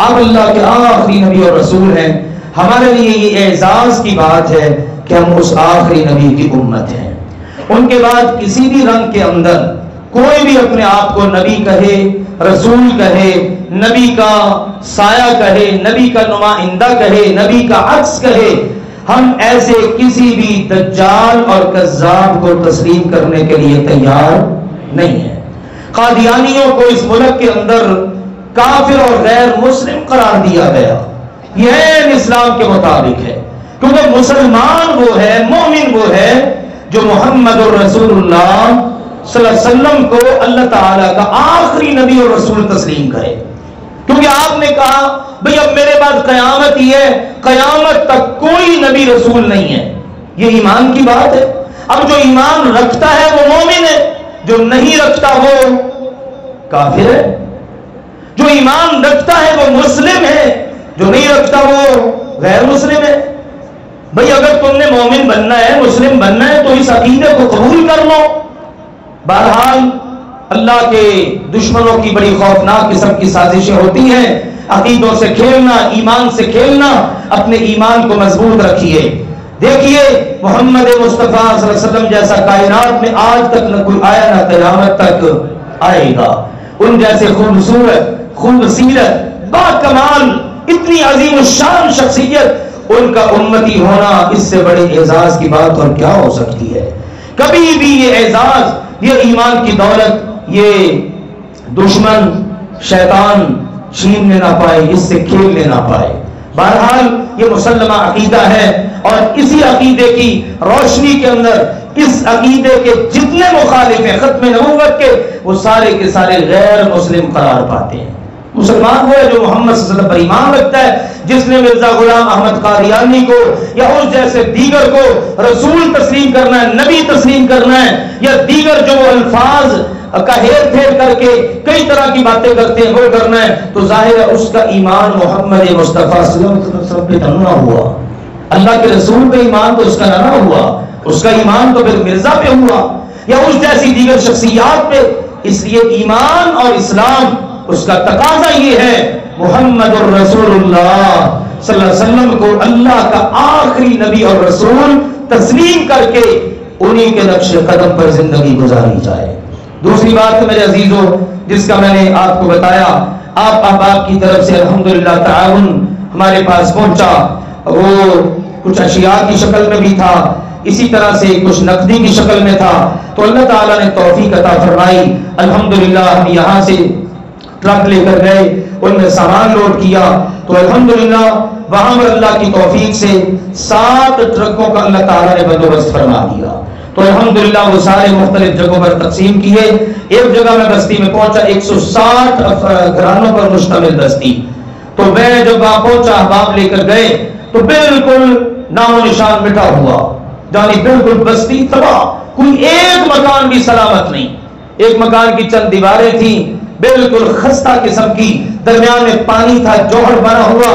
اب اللہ کے آخری نبی اور رسول ہیں۔ ہمارے لیے یہ اعزاز کی بات ہے کہ ہم اس آخری نبی کی امت ہیں۔ ان کے بعد کسی بھی رنگ کے اندر کوئی بھی اپنے آپ کو نبی کہے، رسول کہے، نبی کا سایہ کہے، نبی کا نمائندہ کہے، نبی کا عکس کہے، ہم ایسے کسی بھی دجال اور کذاب کو تسلیم کرنے کے لیے تیار نہیں ہیں۔ قادیانیوں کو اس ملک کے اندر کافر اور غیر مسلم قرار دیا گیا، یہ اسلام کے مطابق ہے، کیونکہ مسلمان وہ ہے، مومن وہ ہے جو محمد الرسول اللہ صلی اللہ علیہ وسلم کو اللہ تعالیٰ کا آخری نبی اور رسول تسلیم کرے۔ کیونکہ آپ نے کہا بھئی اب میرے بعد قیامت ہی ہے، قیامت تک کوئی نبی رسول نہیں ہے، یہ ایمان کی بات ہے۔ اب جو ایمان رکھتا ہے وہ مومن ہے، جو نہیں رکھتا وہ کافر ہے۔ جو ایمان رکھتا ہے وہ مسلم ہے، جو نہیں رکھتا وہ غیر مسلم ہے۔ بھئی اگر تم نے مومن بننا ہے، مسلم بننا ہے تو اس عقیدے کو قبول کر لو۔ بہرحال اللہ کے دشمنوں کی بڑی خوفناک قسم کی سازشیں ہوتی ہیں، عقیدوں سے کھیلنا، ایمان سے کھیلنا۔ اپنے ایمان کو مضبوط رکھیے۔ دیکھیے محمد مصطفیٰ صلی اللہ علیہ وسلم جیسا کائنات میں آج تک نہ کوئی آیا نہ قیامت تک آئے گا۔ ان جیسے خوبصورت، خوبصیرت، با کمال، اتنی عظیم الشان شخصیت، ان کا امتی ہونا اس سے بڑے اعزاز کی بات اور کیا ہو سکتی ہے۔ کبھی بھی یہ اعزاز، یہ ایمان کی دولت، یہ دشمن شیطان چھیننے نہ پائے، اس سے کھیلنے نہ پائے۔ بہرحال یہ مسلمہ عقیدہ ہے، اور اسی عقیدے کی روشنی کے اندر اس عقیدے کے جتنے مخالف ہیں ختم نبوت کے، وہ سارے کے سارے غیر مسلم قرار پاتے ہیں۔ مسلمان وہ ہے جو محمد صلی اللہ علیہ وسلم پر ایمان رکھتا ہے، جس نے مرزا غلام احمد قادیانی کو یا اس جیسے دیگر کو رسول تسلیم کرنا ہے، نبی تسلیم کرنا ہے، یا دیگر جو الفاظ کا ہیر پھیر کر کے کئی طرح کی باتیں کرتے ہیں وہ کرنا ہے، تو ظاہر ہے اس کا ایمان محمد مصطفیٰ صلی اللہ علیہ وسلم پہ نہ ہوا، اللہ کے رسول پہ ایمان تو اس کا نہ ہوا، اس کا ایمان تو پھر مرزا پہ ہوا یا اس جیسی دیگر شخصیات پہ۔ اس لیے ایمان اور اسلام اس کا تقاضا یہ ہے محمد الرسول اللہ صلی اللہ علیہ وسلم کو اللہ کا آخری نبی اور رسول تسلیم کر کے انہی کے نقش قدم پر زندگی گزاری جائے۔ دوسری بات میرے عزیزوں جس کا میں نے آپ کو بتایا، آپ احباب کی طرف سے الحمدللہ تعاون ہمارے پاس پہنچا، وہ کچھ اشیاء کی شکل میں بھی تھا، اسی طرح سے کچھ نقدی کی شکل میں تھا، تو اللہ تعالیٰ نے توفیق عطا فرمائی۔ الحمدللہ ہم یہاں سے ٹرک لے کر گئے، ان میں سامان لوڈ کیا، تو الحمدللہ وہاں پر اللہ کی توفیق سے 7 ٹرکوں کا اللہ تعالیٰ نے بندوبست فرما دیا. تو الحمدللہ وہ سارے مختلف جگہوں پر تقسیم کیے. ایک جگہ میں بستی میں پہنچا 160 گھرانوں پر مشتمل بستی. تو میں جب وہاں پہنچا احباب لے کر گئے تو بالکل نام و نشان مٹا ہوا، یعنی بالکل بستی تباہ، کوئی ایک مکان بھی سلامت نہیں. ایک مکان کی چند دیواریں تھیں بالکل خستہ قسم کی، درمیان میں پانی تھا، جوہر بنا ہوا،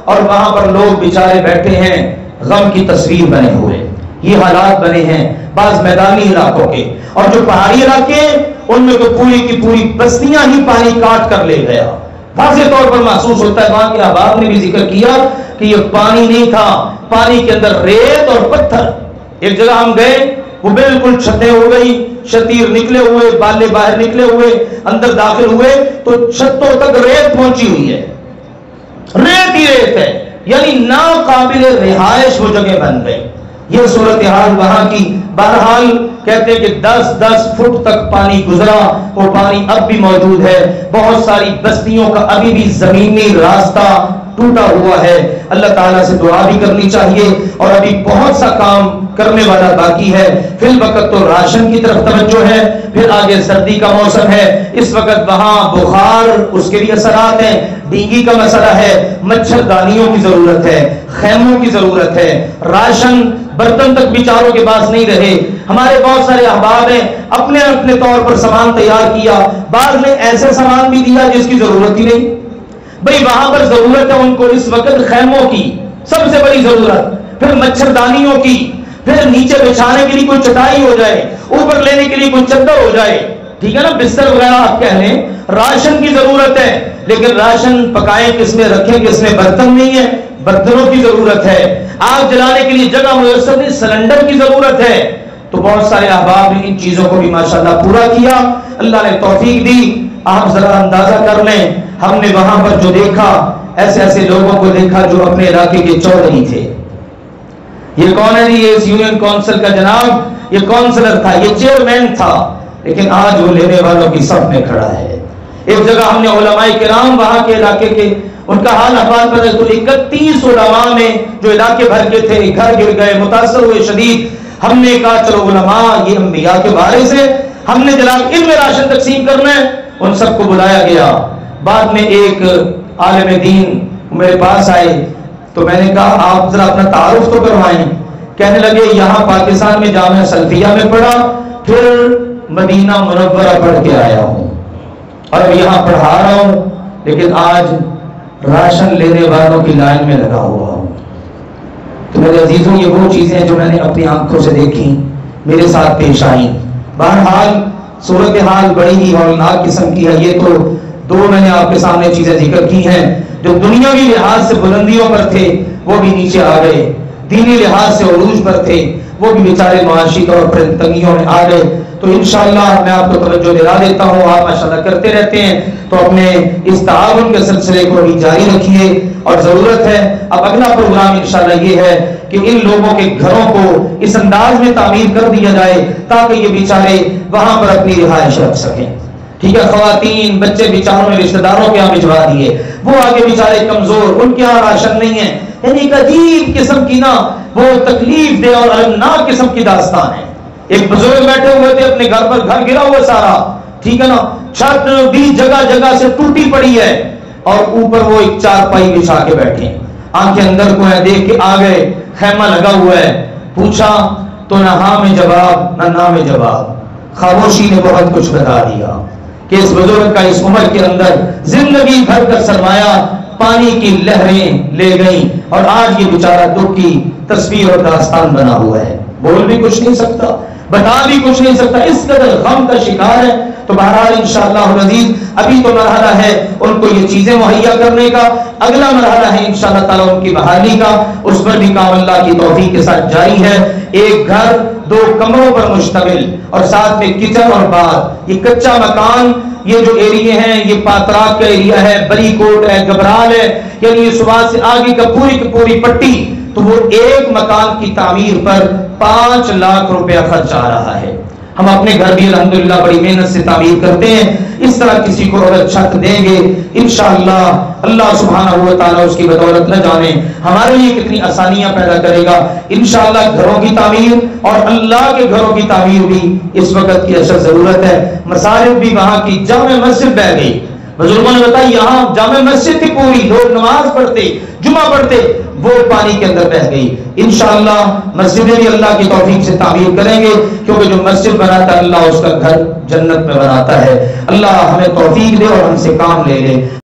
اور وہاں پر لوگ بیچارے بیٹھے ہیں، غم کی تصویر بنے ہوئے. یہ حالات بنے ہیں بعض میدانی علاقوں کے، اور جو پہاڑی علاقے ان میں تو پوری کی پوری بستیاں ہی پانی کاٹ کر لے گیا. واضح طور پر محسوس ہوتا ہے، وہاں کے احباب نے بھی ذکر کیا کہ یہ پانی نہیں تھا، پانی کے اندر ریت اور پتھر. ایک جگہ ہم گئے، وہ بالکل چھتیں ہو گئی، شتیر نکلے ہوئے، بالے باہر نکلے ہوئے، اندر داخل ہوئے تو چھتوں تک ریت پہنچی ہوئی ہے، ریت ہی ریت ہے، یعنی ناقابل رہائش وہ جگہ بن گئی. یہ صورتحال وہاں کی. بہرحال کہتے ہیں کہ 10-10 فٹ تک پانی گزرا، وہ پانی اب بھی موجود ہے. بہت ساری بستیوں کا ابھی بھی زمینی راستہ ٹوٹا ہوا ہے. اللہ تعالیٰ سے دعا بھی کرنی چاہیے، اور ابھی بہت سا کام کرنے والا باقی ہے. فی الوقت تو راشن کی طرف توجہ ہے، پھر آگے سردی کا موسم ہے، اس وقت وہاں بخار، اس کے بھی اثرات ہیں، ڈینگی کا مسئلہ ہے، مچھر دانیوں کی ضرورت ہے، خیموں کی ضرورت ہے، راشن برتن تک بیچاروں کے پاس نہیں رہے. ہمارے بہت سارے احباب ہیں اپنے اپنے طور پر سامان تیار کیا، بعض نے ایسے سامان بھی دیا جس کی ضرورت ہی نہیں. بھئی وہاں پر ضرورت ہے ان کو اس وقت خیموں کی، سب سے بڑی ضرورت، پھر مچھردانیوں کی، پھر نیچے بچھانے کے لیے کوئی چٹائی ہو جائے، اوپر لینے کے لیے کوئی چادر ہو جائے، ٹھیک ہے نا، بستر وغیرہ آپ کہہ لیں. راشن کی ضرورت ہے، لیکن راشن پکائیں کس میں، رکھیں کس میں، برتن نہیں ہے، برتنوں کی ضرورت ہے. آگ جلانے کے لیے جگہ میسر نہیں، سلنڈر کی ضرورت ہے. تو بہت سارے احباب نے ان چیزوں کو بھی ماشاءاللہ پورا کیا، اللہ نے توفیق دی. آپ ذرا اندازہ کر لیں، ہم نے وہاں پر جو دیکھا، ایسے ایسے لوگوں کو دیکھا جو اپنے علاقے کے چودھری تھے. یہ کون ہے جی؟ یہ اس یونین کونسل کا جناب، یہ کونسلر تھا، یہ چیئرمین تھا، لیکن آج وہ لینے والوں کی صف میں کھڑا ہے. ایک جگہ ہم نے علماء کرام وہاں کے علاقے کے ان کا حال احوال پر 31 علماء میں جو علاقے بھر کے تھے گھر گر گئے، متاثر ہوئے شدید. ہم نے کہا چلو علماء یہ انبیاء کے بارے سے ہم نے جناب ان میں راشن تقسیم کرنا ہے. ان سب کو بلایا گیا. بعد میں ایک عالم دین میرے پاس آئے تو میں نے کہا آپ ذرا اپنا تعارف تو کروائیں. کہنے لگے یہاں پاکستان میں جامعہ سلفیہ میں پڑھا، پھر مدینہ منورہ پڑھ کے آیا ہوں اور اب یہاں پڑھا رہا ہوں، لیکن آج راشن لینے والوں کی لائن میں لگا ہوا ہوں. تو میرے عزیزوں، یہ وہ چیزیں جو میں نے اپنی آنکھوں سے دیکھی، میرے ساتھ پیش آئیں. بہرحال صورتحال بڑی ہی ہولناک قسم کی ہے. یہ تو 2 میں نے آپ کے سامنے چیزیں ذکر کی ہیں. جو دنیاوی لحاظ سے بلندیوں پر تھے وہ بھی نیچے آ گئے، دینی لحاظ سے عروج پر تھے وہ بھی بیچارے معاشی طور پر تنگیوں میں آ گئے. تو انشاءاللہ میں آپ کو توجہ دلا دیتا ہوں، آپ ماشاءاللہ کرتے رہتے ہیں، تو اپنے اس تعاون کے سلسلے کو بھی جاری رکھیے. اور ضرورت ہے اب اگلا پروگرام انشاءاللہ یہ ہے کہ ان لوگوں کے گھروں کو اس انداز میں تعمیر کر دیا جائے تاکہ یہ بیچارے وہاں پر اپنی رہائش رکھ سکیں. ٹھیک ہے، خواتین بچے بیچاروں نے رشتہ داروں کے یہاں بھجوا دیے، وہ آگے بیچارے کمزور، ان کے یہاں راشن نہیں ہے. یعنی ایک عجیب قسم کی نا وہ تکلیف دہ اور المناک قسم کی داستان ہے. ایک بزرگ بیٹھے ہوئے تھے اپنے گھر پر، گھر گرا ہوا سارا، ٹھیک ہے نا، چھت بھی جگہ جگہ سے ٹوٹی پڑی ہے، اور اوپر وہ ایک چارپائی بچھا کے بیٹھے، آنکھیں اندر کو ہے، دیکھ کے آ گئے، خیمہ لگا ہوا ہے. پوچھا تو نہ ہاں میں جواب نہ نہ میں جواب. خاموشی نے بہت کچھ بتا دیا کہ اس بزرگ کا اس عمر کے اندر زندگی بھر کا سرمایہ پانی کی لہریں لے گئیں، اور آج یہ بیچارہ دکھ کی تصویر اور داستان بنا ہوا ہے. بول بھی کچھ نہیں سکتا، بتا بھی کچھ نہیں سکتا، اس قدر غم کا شکار ہے. تو بہرحال انشاءاللہ العزیز ابھی تو مرحلہ ہے ان کو یہ چیزیں مہیا کرنے کا، اگلا مرحلہ ہے انشاءاللہ تعالیٰ ان کی بحالی کا، اس پر بھی کام اللہ کی توفیق کے ساتھ جاری ہے. ایک گھر 2 کمروں پر مشتمل اور ساتھ میں کچن اور باتھ، یہ کچا مکان، یہ جو ایریے ہیں یہ پاترات کا ایریا ہے، بری کوٹ ہے، گبرال ہے، یعنی یہ صبح سے آگے کا پوری کی پوری پٹی. تو وہ ایک مکان کی تعمیر پر 5 لاکھ روپیہ خرچ آ رہا ہے. ہم اپنے گھر بھی الحمدللہ بڑی محنت سے تعمیر کرتے ہیں. اس طرح کسی کو اگر چھت دیں گے انشاءاللہ اللہ سبحانہ و تعالیٰ اس کی بدولت نہ جانے ہمارے لیے کتنی آسانیاں پیدا کرے گا. انشاءاللہ گھروں کی تعمیر اور اللہ کے گھروں کی تعمیر بھی اس وقت کی اشد ضرورت ہے. مساجد بھی وہاں کی جامع مسجد بہ گئی. بزرگوں نے بتایا یہاں جامع مسجد تھی پوری, لوگ نماز پڑھتے جمعہ پڑھتے, وہ پانی کے اندر بہ گئی. انشاءاللہ مسجدیں بھی اللہ کی توفیق سے تعمیر کریں گے, کیونکہ جو مسجد بناتا ہے اللہ اس کا گھر جنت میں بناتا ہے. اللہ ہمیں توفیق دے اور ہم سے کام لے لے.